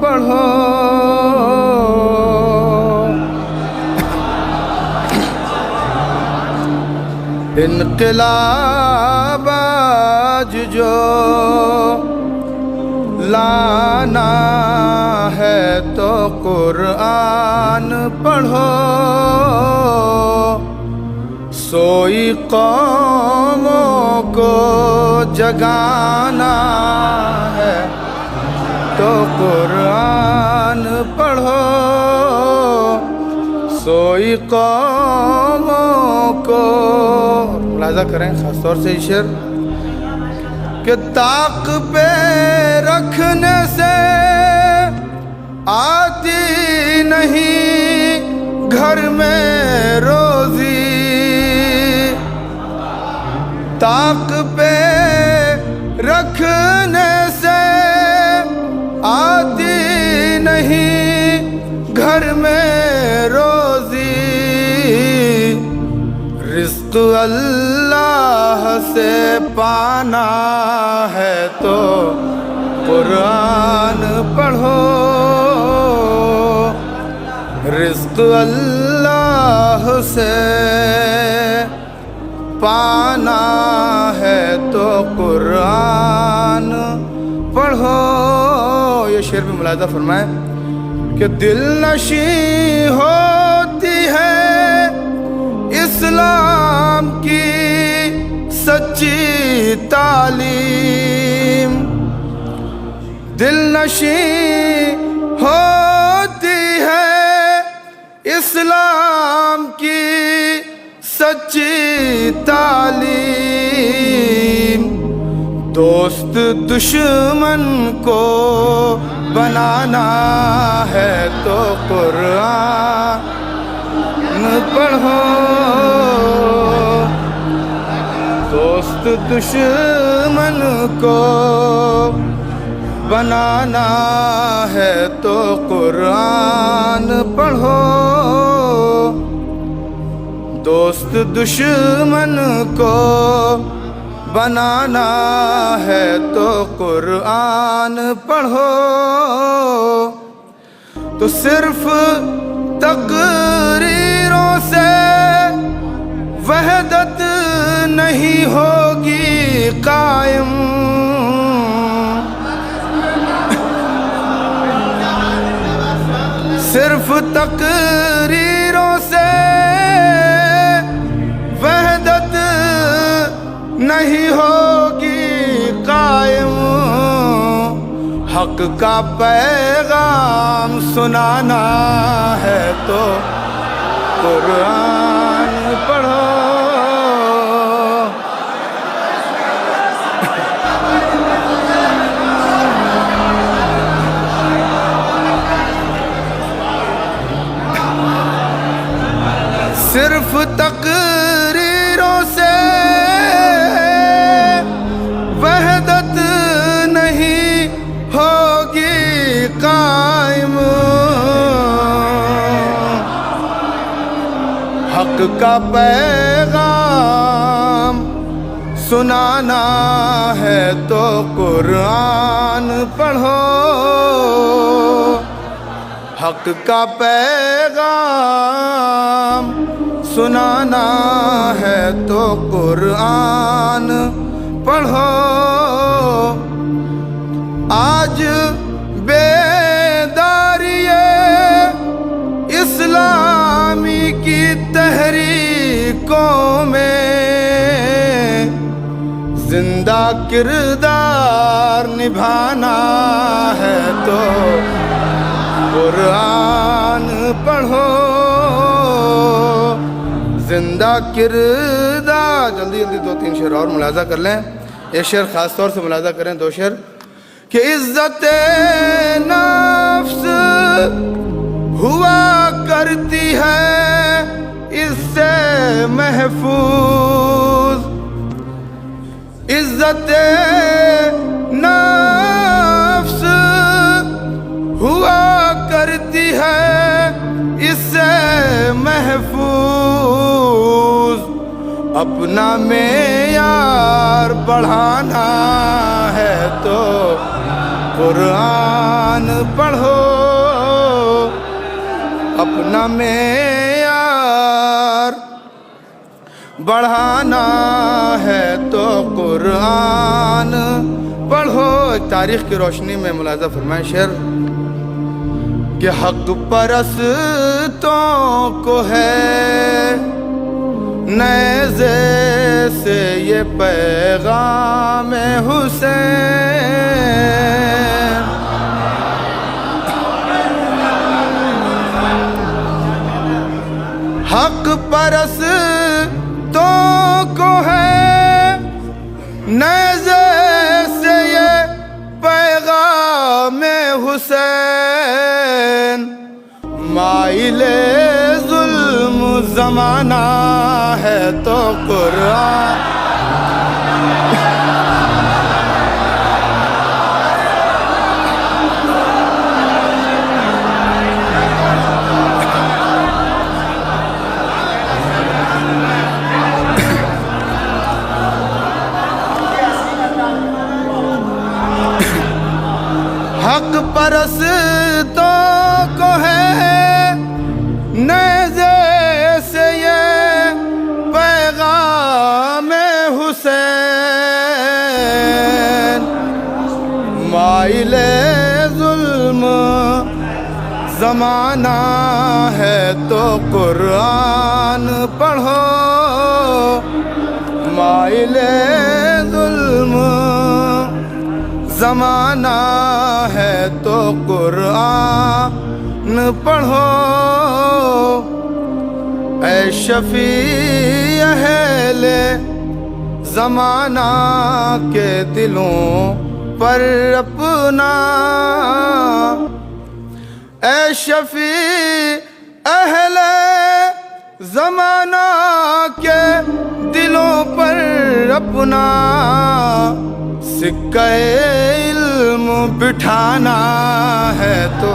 پڑھو. انقلاب آج جو لانا ہے تو قرآن پڑھو. سوئی قوموں کو جگانا ہے تو قرآن پڑھو. سوئی قوموں کو ملاحظہ کریں خاص طور سے یہ شعر کہ طاق پہ رکھنے سے آتی نہیں گھر میں روزی. طاق پہ رکھنے سے آتی نہیں گھر میں روزی. رزق اللہ سے پانا ہے تو قرآن پڑھو. رزق اللہ سے پانا ہے تو قرآن پڑھو. یہ شعر بھی ملاحظہ فرمائیں کہ دل نشیں ہوتی ہے اسلام کی سچی تعلیم. دل نشیں ہوتی ہے اسلام کی سچی تعلیم. دوست دشمن کو بنانا ہے تو قرآن پڑھو. دوست دشمن کو بنانا ہے تو قرآن پڑھو. دوست دشمن کو بنانا ہے تو قرآن پڑھو. تو صرف تقریروں سے وحدت نہیں ہوگی قائم. صرف تقریروں سے وحدت نہیں ہوگی قائم. حق کا پیغام سنانا ہے تو قرآن پڑھو. صرف تقریروں سے وحدت نہیں ہوگی قائم. حق کا پیغام سنانا ہے تو قرآن پڑھو. حق کا پیغام سنانا ہے تو قرآن پڑھو. آج بیداری اسلامی کی تحریکوں میں زندہ کردار نبھانا ہے تو قرآن پڑھو. زندہ کردار. جلدی جلدی دو تین شعر اور ملاحظہ کر لیں. ایک شعر خاص طور سے ملاحظہ کریں, دو شعر کہ عزت نفس ہوا کرتی ہے اس سے محفوظ. عزت نفس ہوا کرتی ہے اس سے محفوظ. اپنا معیار بڑھانا ہے تو قرآن پڑھو، اپنا معیار بڑھانا ہے تو قرآن پڑھو۔ ایک تاریخ کی روشنی میں ملاحظہ فرمائیں شعر کہ حق پرستوں کو ہے نیزے سے یہ پیغام حسین، حق پرستوں کو ہے نیزے سے یہ پیغام حسین، مائل ظلم زمانہ ہے تو قرآن حق پرستوں کو ہے نیزے سے یہ پیغام حسین، مائل ظلم زمانہ ہے تو قرآن پڑھو، مائل ظلم زمانہ ہے تو قرآن پڑھو۔ اے شفیع اہل زمانہ کے دلوں پر اپنا، اے شفیع اہل زمانہ کے دلوں پر اپنا سکہ علم بٹھانا ہے تو